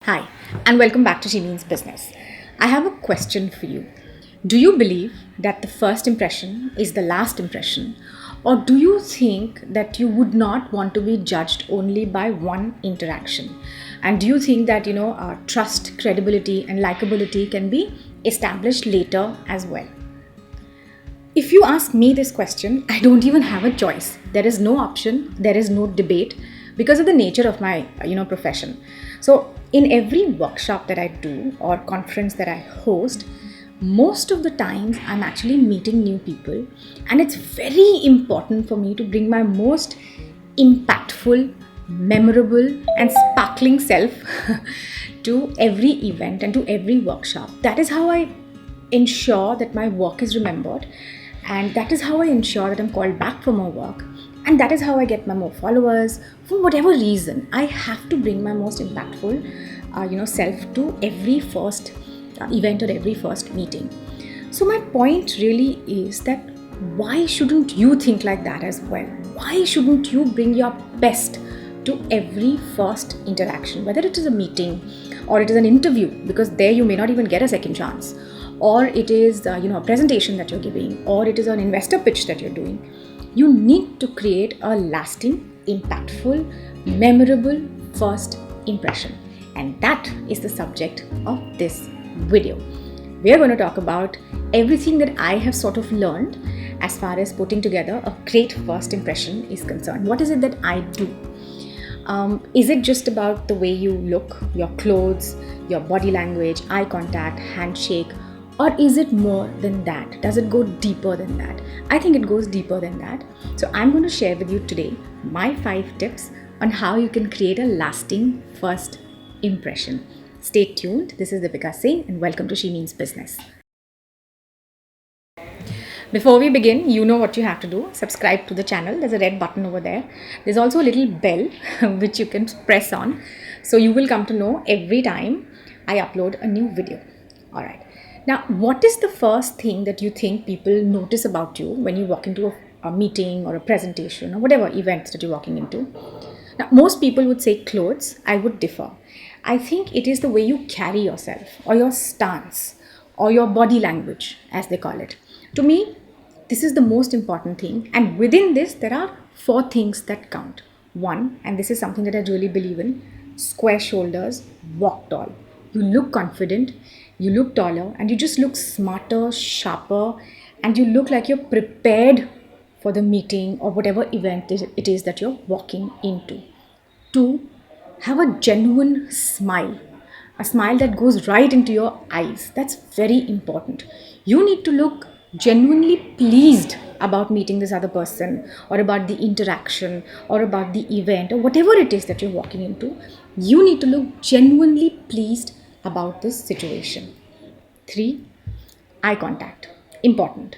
Hi, and welcome back to She Means Business. I have a question for you. Do you believe that the first impression is the last impression? Or do you think that you would not want to be judged only by one interaction? And do you think that, trust, credibility, and likability can be established later as well? If you ask me this question, I don't even have a choice. There is no option, there is no debate because of the nature of my profession. So in every workshop that I do or conference that I host, most of the times I'm actually meeting new people, and it's very important for me to bring my most impactful, memorable, and sparkling self to every event and to every workshop. That is how I ensure that my work is remembered, and that is how I ensure that I'm called back for more work, and that is how I get my more followers. For whatever reason, I have to bring my most impactful self to every first event or every first meeting. So my point really is that why shouldn't you think like that as well? Why shouldn't you bring your best to every first interaction, whether it is a meeting or it is an interview, because there you may not even get a second chance, or it is a presentation that you're giving, or it is an investor pitch that you're doing. You need to create a lasting, impactful, memorable first impression. And that is the subject of this video. We are going to talk about everything that I have sort of learned as far as putting together a great first impression is concerned. What is it that I do? Is it just about the way you look, your clothes, your body language, eye contact, handshake, or is it more than that? Does it go deeper than that? I think it goes deeper than that. So I'm going to share with you today my 5 tips on how you can create a lasting first impression. Stay tuned. This is Deepika Singh, and welcome to She Means Business. Before we begin, you know what you have to do. Subscribe to the channel. There's a red button over there. There's also a little bell which you can press on. So you will come to know every time I upload a new video. All right. Now, what is the first thing that you think people notice about you when you walk into a meeting or a presentation or whatever events that you're walking into? Now, most people would say clothes. I would differ. I think it is the way you carry yourself, or your stance, or your body language, as they call it. To me, this is the most important thing. And within this, there are 4 things that count. 1, and this is something that I really believe in: square shoulders, walk tall. You look confident, you look taller, and you just look smarter, sharper, and you look like you're prepared for the meeting or whatever event it is that you're walking into. 2, have a genuine smile, a smile that goes right into your eyes. That's very important. You need to look genuinely pleased about meeting this other person, or about the interaction, or about the event, or whatever it is that you're walking into. You need to look genuinely pleased about this situation. 3, eye contact. Important.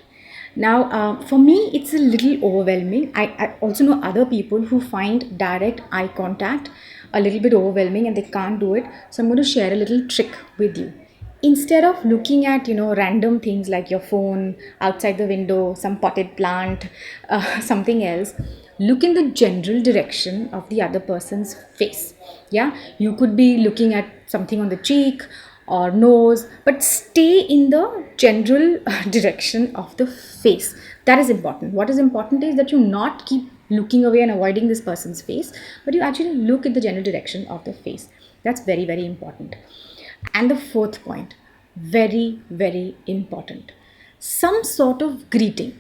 Now, for me, it's a little overwhelming. I also know other people who find direct eye contact a little bit overwhelming and they can't do it. So I'm going to share a little trick with you. Instead of looking at, random things like your phone, outside the window, some potted plant, something else, look in the general direction of the other person's face. Yeah, you could be looking at something on the cheek or nose, but stay in the general direction of the face. That is important. What is important is that you not keep looking away and avoiding this person's face, but you actually look at the general direction of the face. That's very, very important. And the 4th point, very, very important: some sort of greeting,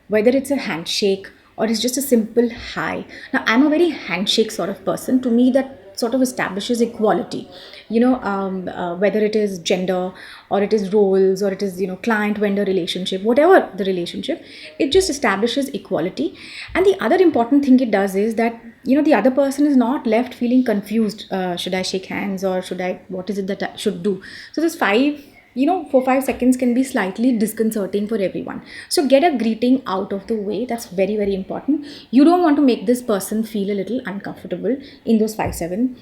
whether it's a handshake or it's just a simple hi. Now, I'm a very handshake sort of person. To me, that sort of establishes equality. Whether it is gender, or it is roles, or it is client vendor relationship, whatever the relationship, it just establishes equality. And the other important thing it does is that the other person is not left feeling confused. Should I shake hands, or what is it that I should do? So this 4-5 seconds can be slightly disconcerting for everyone. So get a greeting out of the way. That's very, very important. You don't want to make this person feel a little uncomfortable in those 5-7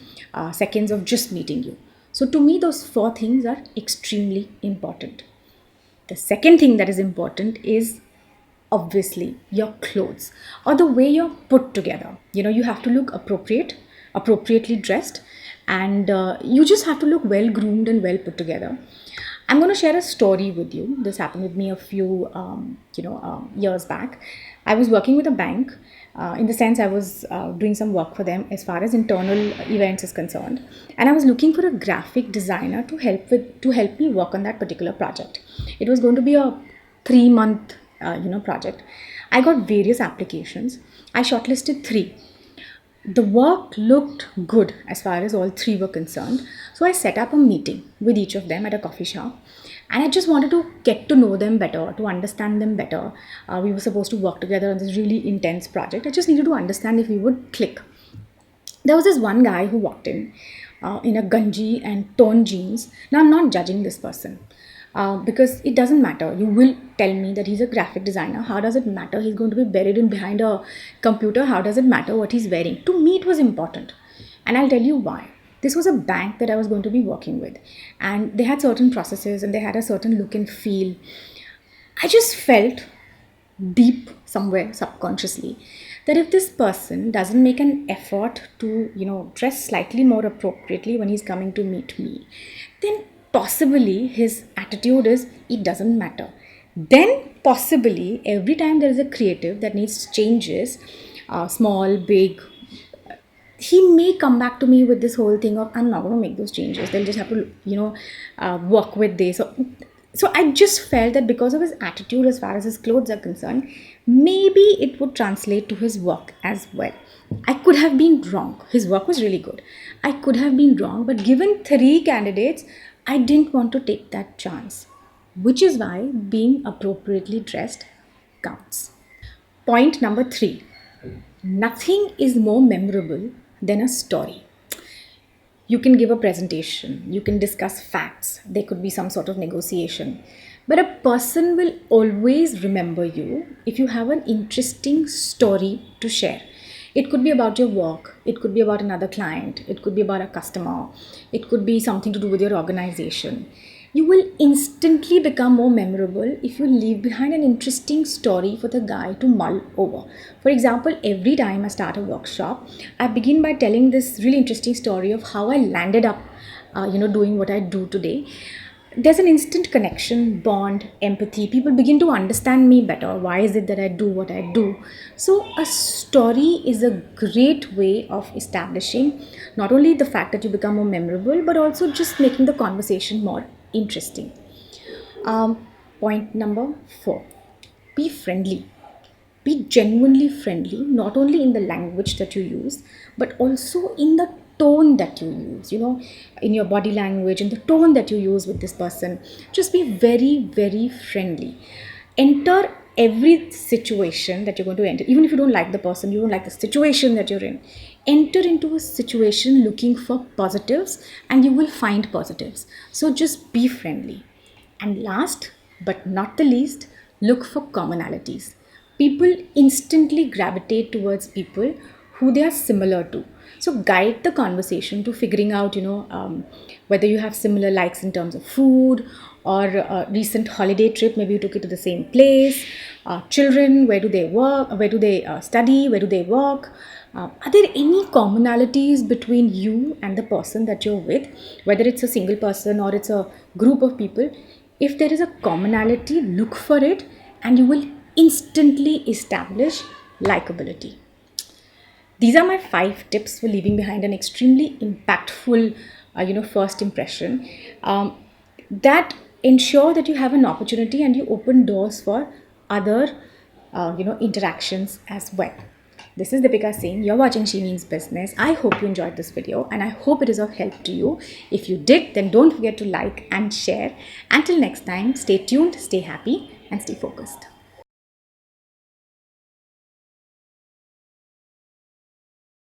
seconds of just meeting you. So to me, those 4 things are extremely important. The second thing that is important is obviously your clothes, or the way you're put together. You have to look appropriately dressed, and you just have to look well groomed and well put together. I'm going to share a story with you. This happened with me a few years back. I was working with a bank. In the sense, I was doing some work for them as far as internal events is concerned, and I was looking for a graphic designer to help me work on that particular project. It was going to be a 3-month project. I got various applications. I shortlisted 3. The work looked good as far as all 3 were concerned. So I set up a meeting with each of them at a coffee shop. And I just wanted to get to know them better, to understand them better. We were supposed to work together on this really intense project. I just needed to understand if we would click. There was this one guy who walked in a gunji and torn jeans. Now, I'm not judging this person. Because it doesn't matter. You will tell me that he's a graphic designer. How does it matter? He's going to be buried in behind a computer. How does it matter what he's wearing? To me, it was important. And I'll tell you why. This was a bank that I was going to be working with. And they had certain processes and they had a certain look and feel. I just felt deep somewhere subconsciously that if this person doesn't make an effort to, dress slightly more appropriately when he's coming to meet me, then possibly his attitude is it doesn't matter. Then possibly every time there is a creative that needs changes, small, big, he may come back to me with this whole thing of I'm not going to make those changes. They'll just have to, work with this. So I just felt that because of his attitude as far as his clothes are concerned, maybe it would translate to his work as well. I could have been wrong. His work was really good. I could have been wrong, but given 3 candidates, I didn't want to take that chance, which is why being appropriately dressed counts. Point number 3. Nothing is more memorable than a story. You can give a presentation, you can discuss facts, there could be some sort of negotiation, but a person will always remember you if you have an interesting story to share. It could be about your work, it could be about another client, it could be about a customer, it could be something to do with your organization. You will instantly become more memorable if you leave behind an interesting story for the guy to mull over. For example, every time I start a workshop, I begin by telling this really interesting story of how I landed up, doing what I do today. There's an instant connection, bond, empathy. People begin to understand me better. Why is it that I do what I do? So a story is a great way of establishing not only the fact that you become more memorable, but also just making the conversation more interesting. Point number 4. Be friendly. Be genuinely friendly, not only in the language that you use, but also in the tone that you use, in your body language, in the tone that you use with this person. Just be very, very friendly. Enter every situation that you're going to enter. Even if you don't like the person, you don't like the situation that you're in, enter into a situation looking for positives and you will find positives. So just be friendly. And last but not the least, look for commonalities. People instantly gravitate towards people who they are similar to. So guide the conversation to figuring out, whether you have similar likes in terms of food or a recent holiday trip. Maybe you took it to the same place. Children, where do they work? Where do they study? Where do they work? Are there any commonalities between you and the person that you're with? Whether it's a single person or it's a group of people. If there is a commonality, look for it and you will instantly establish likability. These are my 5 tips for leaving behind an extremely impactful, first impression that ensure that you have an opportunity and you open doors for other, interactions as well. This is Deepika saying you're watching She Means Business. I hope you enjoyed this video and I hope it is of help to you. If you did, then don't forget to like and share. Until next time, stay tuned, stay happy and stay focused.